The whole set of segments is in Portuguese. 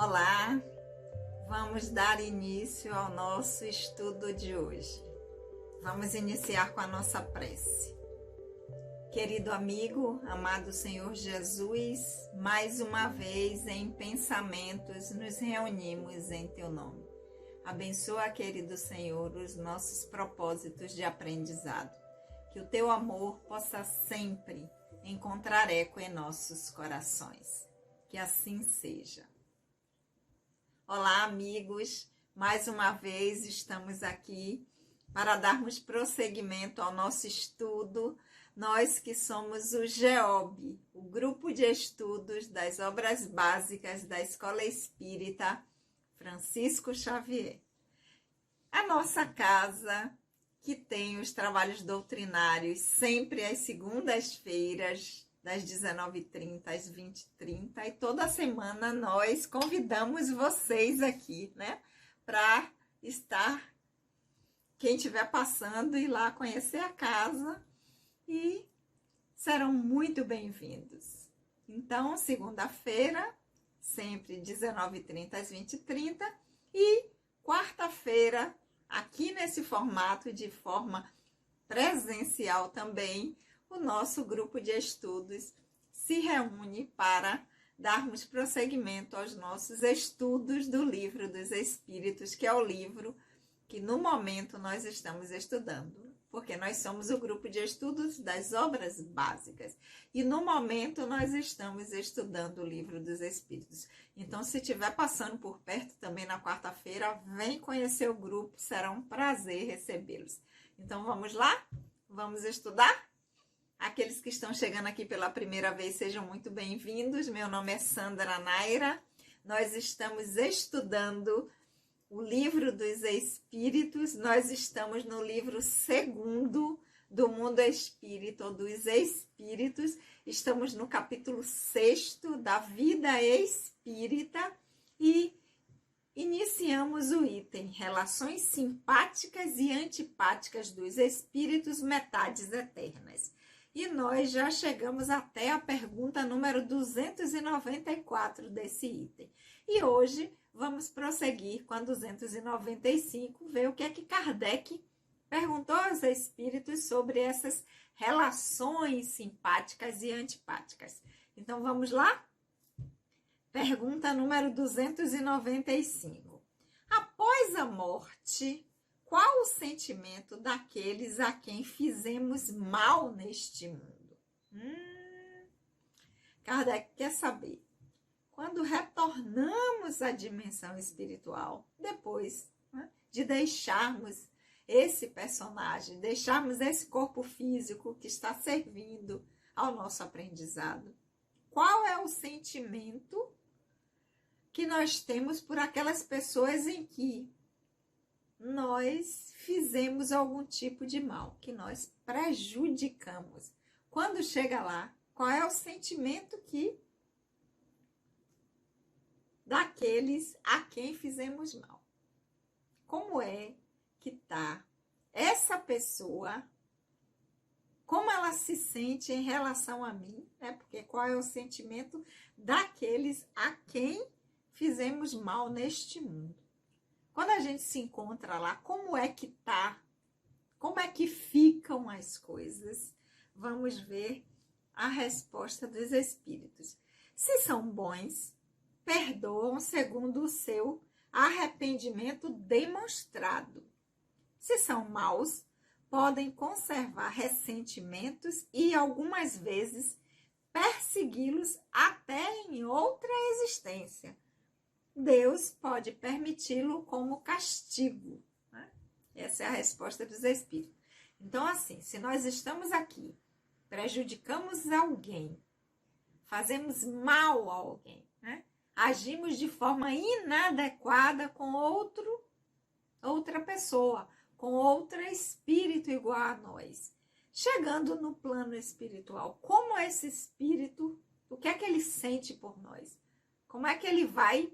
Olá, vamos dar início ao nosso estudo de hoje. Vamos iniciar com a nossa prece. Querido amigo, amado Senhor Jesus, mais uma vez em pensamentos nos reunimos em Teu nome. Abençoa, querido Senhor, os nossos propósitos de aprendizado. Que o Teu amor possa sempre encontrar eco em nossos corações. Que assim seja. Olá, amigos, mais uma vez estamos aqui para darmos prosseguimento ao nosso estudo, nós que somos o GEOB, o Grupo de Estudos das Obras Básicas da Escola Espírita Francisco Xavier. A nossa casa, que tem os trabalhos doutrinários sempre às segundas-feiras, das 19h30 às 20h30, e toda semana nós convidamos vocês aqui, né, para estar, quem estiver passando, ir lá conhecer a casa e serão muito bem-vindos. Então, segunda-feira, sempre 19h30 às 20h30, e quarta-feira, aqui nesse formato, de forma presencial também, o nosso grupo de estudos se reúne para darmos prosseguimento aos nossos estudos do Livro dos Espíritos, que é o livro que no momento nós estamos estudando, porque nós somos o grupo de estudos das obras básicas. E no momento nós estamos estudando o Livro dos Espíritos. Então, se estiver passando por perto também na quarta-feira, vem conhecer o grupo, será um prazer recebê-los. Então, vamos lá? Vamos estudar? Aqueles que estão chegando aqui pela primeira vez, sejam muito bem-vindos. Meu nome é Sandra Naira. Nós estamos estudando o Livro dos Espíritos. Nós estamos no livro 2º do Mundo Espírita, ou dos Espíritos. Estamos no capítulo 6º da Vida Espírita e iniciamos o item Relações Simpáticas e Antipáticas dos Espíritos, Metades Eternas. E nós já chegamos até a pergunta número 294 desse item. E hoje vamos prosseguir com a 295, ver o que é que Kardec perguntou aos espíritos sobre essas relações simpáticas e antipáticas. Então vamos lá? Pergunta número 295. Após a morte, qual o sentimento daqueles a quem fizemos mal neste mundo? Kardec quer saber. Quando retornamos à dimensão espiritual, depois, né, de deixarmos esse personagem, deixarmos esse corpo físico que está servindo ao nosso aprendizado, qual é o sentimento que nós temos por aquelas pessoas em que nós fizemos algum tipo de mal, que nós prejudicamos? Quando chega lá, qual é o sentimento daqueles a quem fizemos mal? Como é que está essa pessoa? Como ela se sente em relação a mim, né? Porque qual é o sentimento daqueles a quem fizemos mal neste mundo? Quando a gente se encontra lá, como é que tá? Como é que ficam as coisas? Vamos ver a resposta dos espíritos. Se são bons, perdoam segundo o seu arrependimento demonstrado. Se são maus, podem conservar ressentimentos e algumas vezes persegui-los até em outra existência. Deus pode permiti-lo como castigo, né? Essa é a resposta dos espíritos. Então, assim, se nós estamos aqui, prejudicamos alguém, fazemos mal a alguém, né? Agimos de forma inadequada com outra pessoa, com outro espírito igual a nós. Chegando no plano espiritual, como esse espírito, o que é que ele sente por nós? Como é que ele vai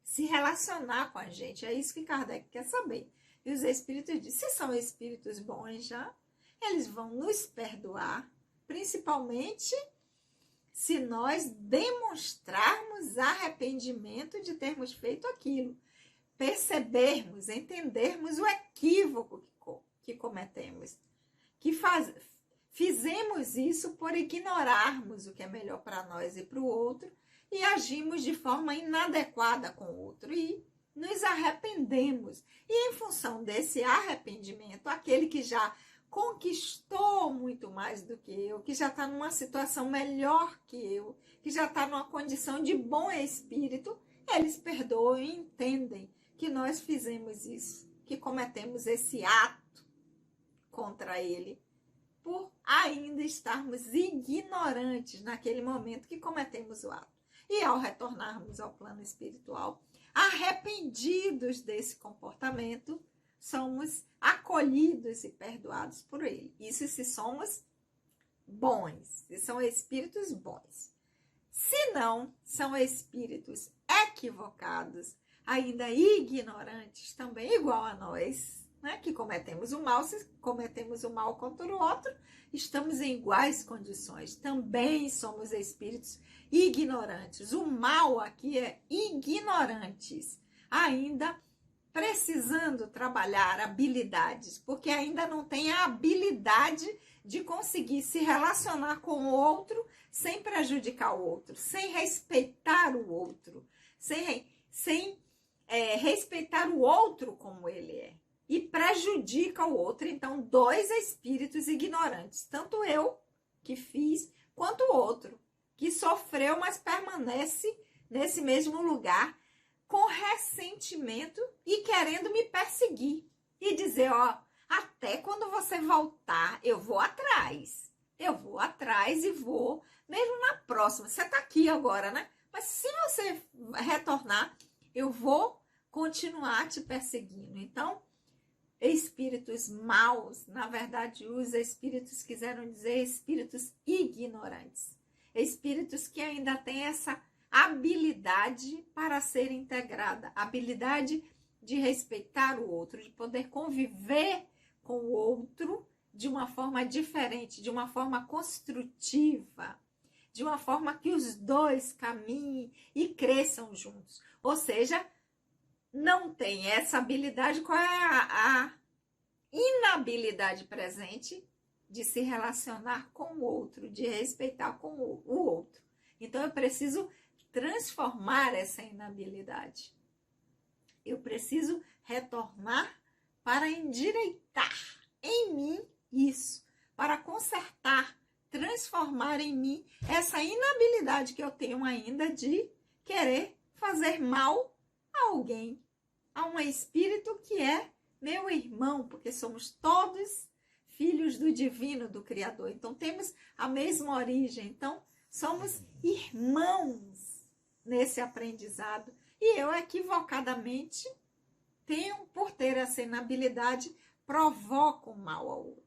se relacionar com a gente? É isso que Kardec quer saber. E os espíritos dizem, se são espíritos bons já, eles vão nos perdoar, principalmente se nós demonstrarmos arrependimento de termos feito aquilo, percebermos, entendermos o equívoco que cometemos, que fizemos isso por ignorarmos o que é melhor para nós e para o outro e agimos de forma inadequada com o outro e nos arrependemos. E em função desse arrependimento, aquele que já conquistou muito mais do que eu, que já está numa situação melhor que eu, que já está numa condição de bom espírito, eles perdoam e entendem que nós fizemos isso, que cometemos esse ato contra ele, por ainda estarmos ignorantes naquele momento que cometemos o ato. E ao retornarmos ao plano espiritual, arrependidos desse comportamento, somos acolhidos e perdoados por ele. Isso se somos bons, se são espíritos bons. Se não, são espíritos equivocados, ainda ignorantes, também igual a nós, né? Que cometemos o mal, se cometemos o mal contra o outro, estamos em iguais condições. Também somos espíritos ignorantes. O mal aqui é ignorantes, ainda precisando trabalhar habilidades, porque ainda não tem a habilidade de conseguir se relacionar com o outro sem prejudicar o outro, sem respeitar o outro, sem respeitar o outro como ele é. E prejudica o outro. Então, dois espíritos ignorantes, tanto eu que fiz, quanto o outro, que sofreu, mas permanece nesse mesmo lugar, com ressentimento e querendo me perseguir. E dizer, ó, até quando você voltar, eu vou atrás. Eu vou atrás e vou, mesmo na próxima. Você tá aqui agora, né? Mas se você retornar, eu vou continuar te perseguindo. Então, espíritos maus, na verdade, os espíritos quiseram dizer espíritos ignorantes. Espíritos que ainda têm essa habilidade para ser integrada, habilidade de respeitar o outro, de poder conviver com o outro de uma forma diferente, de uma forma construtiva, de uma forma que os dois caminhem e cresçam juntos. Ou seja, não tem essa habilidade. Qual é a inabilidade presente de se relacionar com o outro, de respeitar com o outro? Então, eu preciso transformar essa inabilidade. Eu preciso retornar para endireitar em mim isso, para consertar, transformar em mim essa inabilidade que eu tenho ainda de querer fazer mal a alguém, a um espírito que é meu irmão, porque somos todos filhos do divino, do Criador. Então, temos a mesma origem. Então, somos irmãos nesse aprendizado. E eu, equivocadamente, por ter essa inabilidade, provoco o mal ao outro.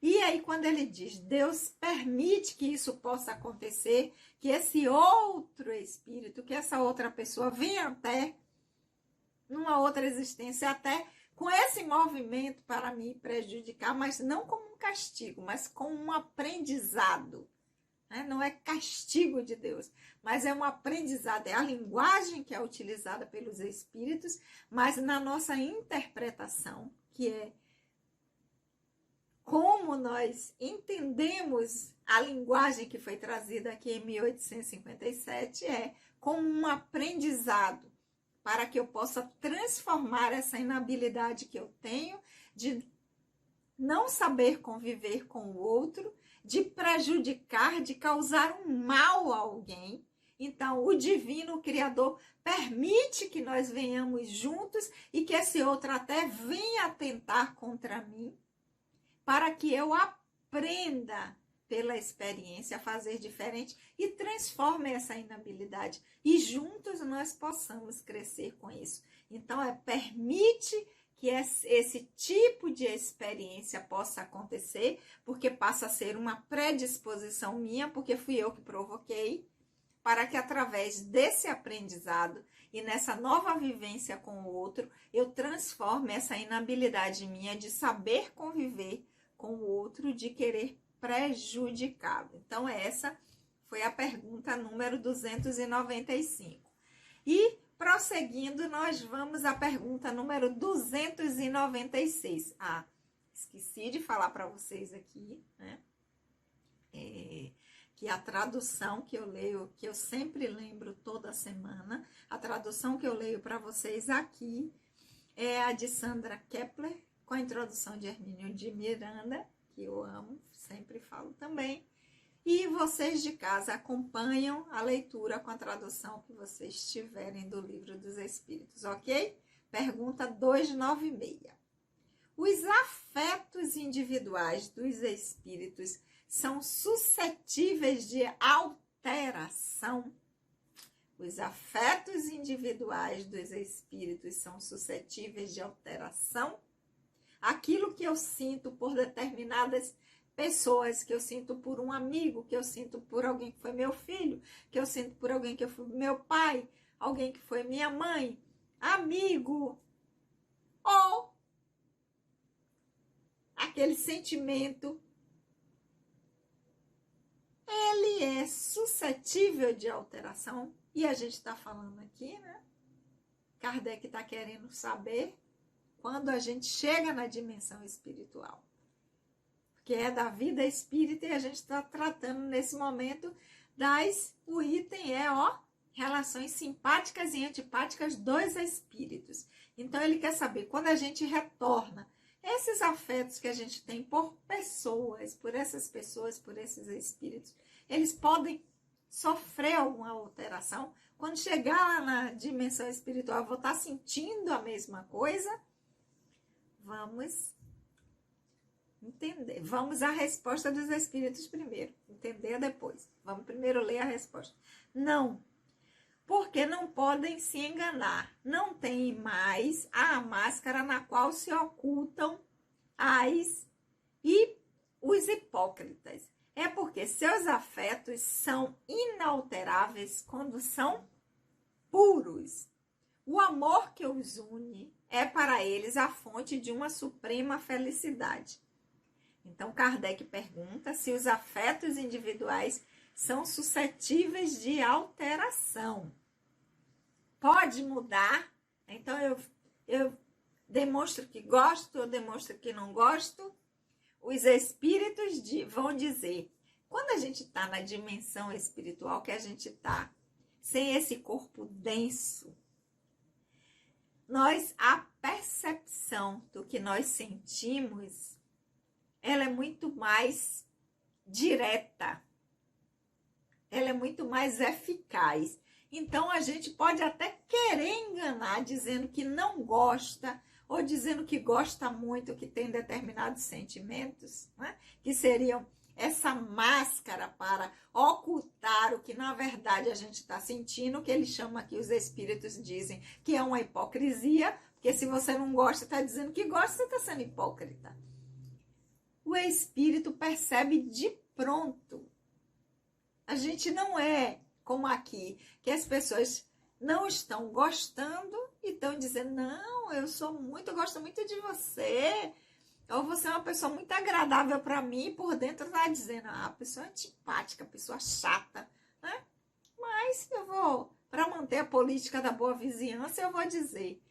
E aí, quando ele diz, Deus permite que isso possa acontecer, que esse outro espírito, que essa outra pessoa venha até numa outra existência, até com esse movimento para me prejudicar, mas não como um castigo, mas como um aprendizado. Não é castigo de Deus, mas é um aprendizado, é a linguagem que é utilizada pelos espíritos, mas na nossa interpretação, que é como nós entendemos a linguagem que foi trazida aqui em 1857, é como um aprendizado, para que eu possa transformar essa inabilidade que eu tenho de não saber conviver com o outro, de prejudicar, de causar um mal a alguém. Então, o divino, o Criador, permite que nós venhamos juntos e que esse outro até venha atentar contra mim, para que eu aprenda pela experiência a fazer diferente e transforme essa inabilidade. E juntos nós possamos crescer com isso. Então, permite que esse tipo de experiência possa acontecer, porque passa a ser uma predisposição minha, porque fui eu que provoquei, para que através desse aprendizado e nessa nova vivência com o outro, eu transforme essa inabilidade minha de saber conviver com o outro, de querer prejudicá-lo. Então, essa Foi a pergunta número 295. E, prosseguindo, nós vamos à pergunta número 296. Ah, esqueci de falar para vocês aqui, né? Que a tradução que eu leio, que eu sempre lembro toda semana, a tradução que eu leio para vocês aqui é a de Sandra Kepler, com a introdução de Hermínio de Miranda, que eu amo, sempre falo também. E vocês de casa acompanham a leitura com a tradução que vocês tiverem do Livro dos Espíritos, ok? Pergunta 296. Os afetos individuais dos espíritos são suscetíveis de alteração? Os afetos individuais dos espíritos são suscetíveis de alteração? Aquilo que eu sinto por determinadas pessoas, que eu sinto por um amigo, que eu sinto por alguém que foi meu filho, que eu sinto por alguém que foi meu pai, alguém que foi minha mãe, amigo, ou aquele sentimento, ele é suscetível de alteração? E a gente está falando aqui, né? Kardec está querendo saber quando a gente chega na dimensão espiritual, que é da vida espírita, e a gente está tratando nesse momento o item relações simpáticas e antipáticas dos espíritos. Então ele quer saber, quando a gente retorna, esses afetos que a gente tem por pessoas, por esses espíritos, eles podem sofrer alguma alteração? Quando chegar lá na dimensão espiritual, eu vou estar sentindo a mesma coisa? Vamos entender. Vamos à resposta dos espíritos primeiro. Entender depois. Vamos primeiro ler a resposta. Não. Porque não podem se enganar. Não tem mais a máscara na qual se ocultam os hipócritas. É porque seus afetos são inalteráveis quando são puros. O amor que os une é para eles a fonte de uma suprema felicidade. Então, Kardec pergunta se os afetos individuais são suscetíveis de alteração. Pode mudar? Então, eu demonstro que gosto, eu demonstro que não gosto. Os espíritos vão dizer, quando a gente está na dimensão espiritual, que a gente está sem esse corpo denso, a percepção do que nós sentimos, ela é muito mais direta, ela é muito mais eficaz. Então, a gente pode até querer enganar, dizendo que não gosta, ou dizendo que gosta muito, que tem determinados sentimentos, né? Que seriam essa máscara para ocultar o que, na verdade, a gente está sentindo, que ele chama aqui, os espíritos dizem que é uma hipocrisia, porque se você não gosta, está dizendo que gosta, você está sendo hipócrita. O espírito percebe de pronto. A gente não é como aqui, que as pessoas não estão gostando e estão dizendo, não, eu gosto muito de você, ou você é uma pessoa muito agradável para mim, e por dentro está dizendo, a pessoa é antipática, a pessoa chata, né? Mas para manter a política da boa vizinhança, eu vou dizer,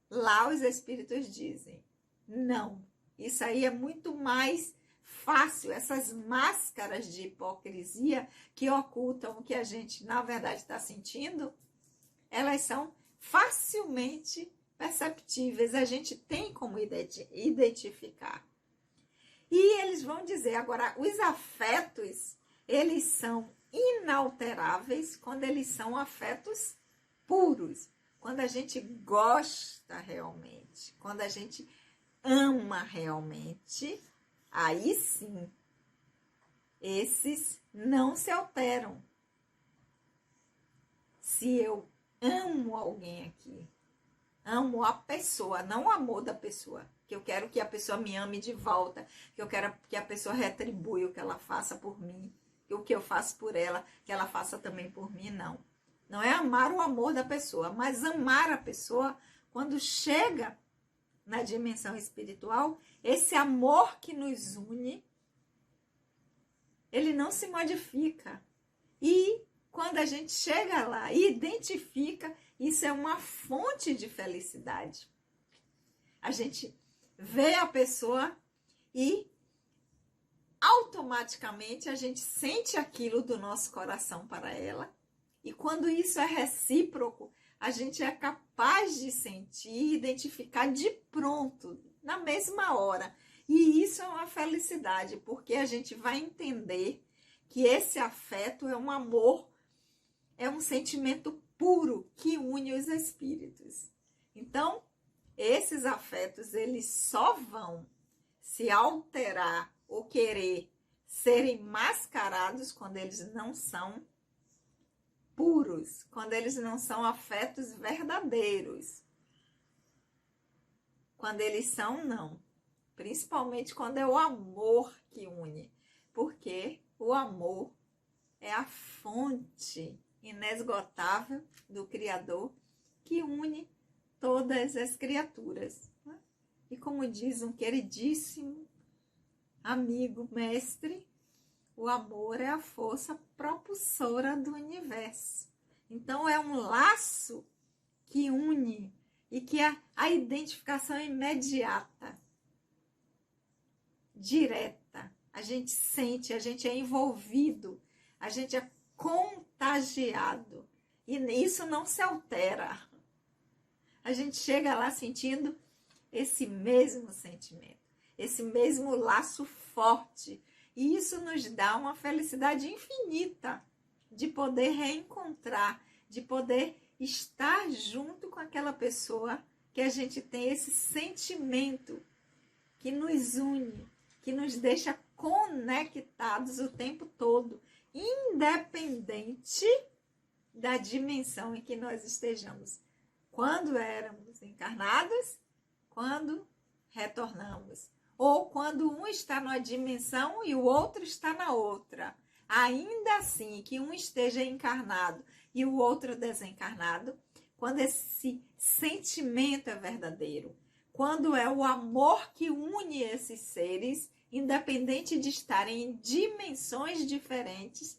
lá os espíritos dizem, não, isso aí é muito mais fácil, essas máscaras de hipocrisia que ocultam o que a gente, na verdade, está sentindo, elas são facilmente perceptíveis, a gente tem como identificar. E eles vão dizer, agora, os afetos, eles são inalteráveis quando eles são afetos puros, quando a gente gosta realmente, quando a gente ama realmente, aí sim, esses não se alteram. Se eu amo alguém aqui, amo a pessoa, não o amor da pessoa, que eu quero que a pessoa me ame de volta, que eu quero que a pessoa retribua o que ela faça por mim, e o que eu faço por ela, que ela faça também por mim, não. Não é amar o amor da pessoa, mas amar a pessoa quando chega na dimensão espiritual, esse amor que nos une, ele não se modifica. a gente chega lá e identifica, isso é uma fonte de felicidade. A gente vê a pessoa e automaticamente a gente sente aquilo do nosso coração para ela. E quando isso é recíproco, a gente é capaz de sentir e identificar de pronto, na mesma hora. E isso é uma felicidade, porque a gente vai entender que esse afeto é um amor, é um sentimento puro que une os espíritos. Então, esses afetos, eles só vão se alterar ou querer serem mascarados quando eles não são puros, quando eles não são afetos verdadeiros. Quando eles são, não. Principalmente quando é o amor que une. Porque o amor é a fonte inesgotável do Criador que une todas as criaturas. E como diz um queridíssimo amigo, mestre, o amor é a força propulsora do universo. Então é um laço que une e que a identificação é imediata, direta. A gente sente, a gente é envolvido, a gente é contagiado. E isso não se altera. A gente chega lá sentindo esse mesmo sentimento, esse mesmo laço forte. E isso nos dá uma felicidade infinita de poder reencontrar, de poder estar junto com aquela pessoa que a gente tem esse sentimento que nos une, que nos deixa conectados o tempo todo, independente da dimensão em que nós estejamos. Quando éramos encarnados, quando retornamos. Ou quando um está numa dimensão e o outro está na outra. Ainda assim, que um esteja encarnado e o outro desencarnado, quando esse sentimento é verdadeiro, quando é o amor que une esses seres, independente de estarem em dimensões diferentes,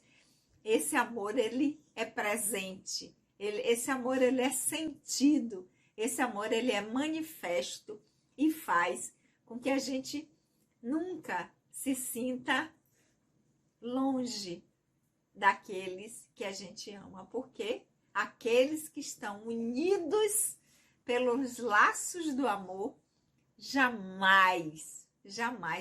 esse amor, ele é presente, esse amor, ele é sentido, esse amor, ele é manifesto e faz com que a gente nunca se sinta longe daqueles que a gente ama, porque aqueles que estão unidos pelos laços do amor jamais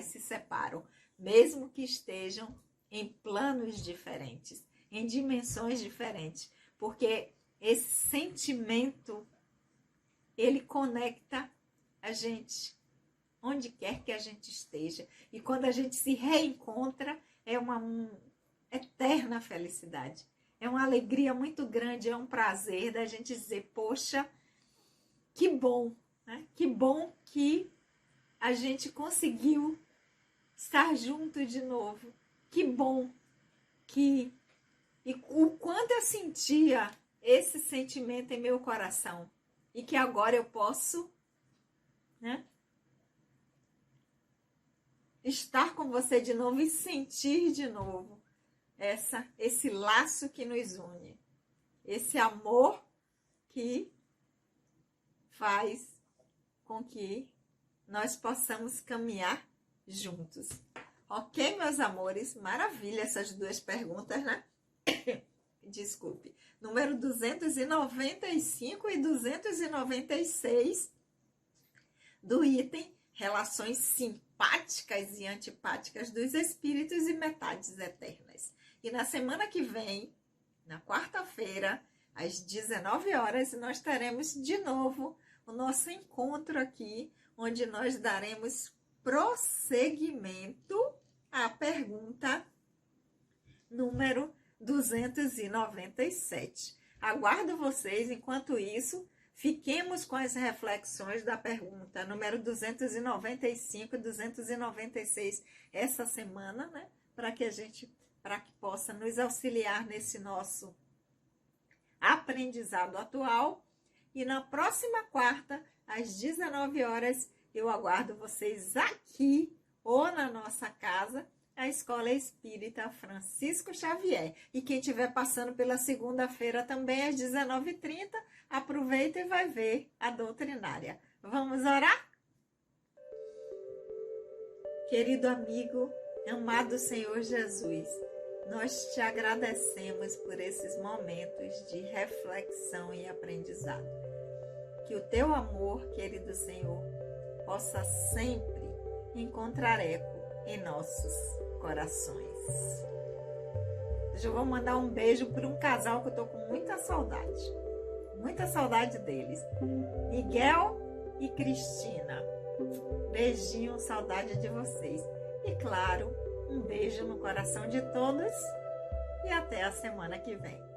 se separam, mesmo que estejam em planos diferentes, em dimensões diferentes, porque esse sentimento, ele conecta a gente onde quer que a gente esteja. E quando a gente se reencontra, é uma eterna felicidade. É uma alegria muito grande, é um prazer da gente dizer, poxa, que bom, né? Que bom que a gente conseguiu estar junto de novo. Que bom que... E o quanto eu sentia esse sentimento em meu coração. E que agora eu posso, né, estar com você de novo e sentir de novo esse laço que nos une. Esse amor que faz com que nós possamos caminhar juntos. Ok, meus amores? Maravilha essas duas perguntas, né? Desculpe. Número 295 e 296 do item Relações Simpáticas e Antipáticas dos Espíritos e Metades Eternas. E na semana que vem, na quarta-feira, às 19 horas, nós teremos de novo o nosso encontro aqui, onde nós daremos prosseguimento à pergunta número 297. Aguardo vocês. Enquanto isso, fiquemos com as reflexões da pergunta número 295 e 296 essa semana, né? Para que possa nos auxiliar nesse nosso aprendizado atual. E na próxima quarta, às 19 horas, eu aguardo vocês aqui ou na nossa casa. a Escola Espírita Francisco Xavier. E quem estiver passando pela segunda-feira também, às 19h30, aproveita e vai ver a doutrinária. Vamos orar? Querido amigo, amado Senhor Jesus, nós te agradecemos por esses momentos de reflexão e aprendizado. Que o teu amor, querido Senhor, possa sempre encontrar eco em nossos corações. Hoje eu vou mandar um beijo para um casal que eu estou com muita saudade deles. Miguel e Cristina. Beijinho, saudade de vocês. E claro, um beijo no coração de todos e até a semana que vem.